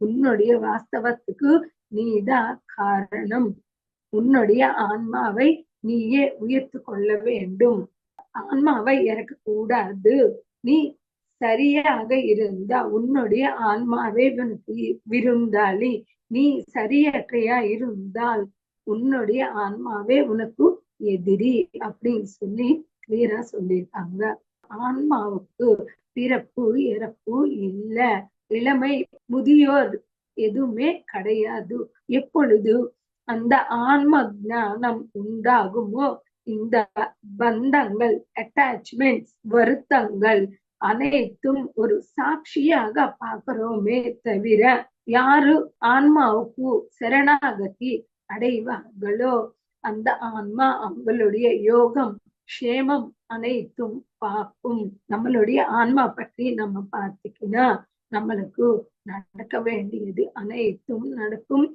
உன்னுடைய வாஸ்தவத்துக்கு நீதான் காரணம். உன்னுடைய ஆன்மாவை நீயே உயர்த்து கொள்ள வேண்டும். ஆன்மாவை இறக்க கூடாது. நீ சரியாக இருந்தா உன்னுடைய ஆன்மாவே உனக்கு விருந்தாளி. நீ சரியற்றையா இருந்தால் உன்னுடைய ஆன்மாவே உனக்கு எதிரி அப்படின்னு சொல்லி கிளியரா சொல்லியிருக்காங்க. ஆன்மாவுக்கு பிறப்பு இறப்பு இல்ல, இளமை முதியோர் எதுவுமே கிடையாது. எப்பொழுது அந்த ஆன்ம ஞானம் உண்டாகுமோ இந்த பந்தங்கள், அட்டாச்மெண்ட்ஸ், வருத்தங்கள் அனைத்தும் ஒரு சாட்சியாக பார்க்கிறோமே தவிர, யாரு ஆன்மாவுக்கு சரணாகதி அடைவார்களோ அந்த ஆன்மா அவங்களுடைய யோகம் க்ஷேமம் அனைத்தும் பார்க்கும். நம்மளுடைய ஆன்மா பற்றி நம்ம பார்த்துக்கினா நம்மளுக்கு நடக்க வேண்டியது அனைத்தும் நடக்கும்.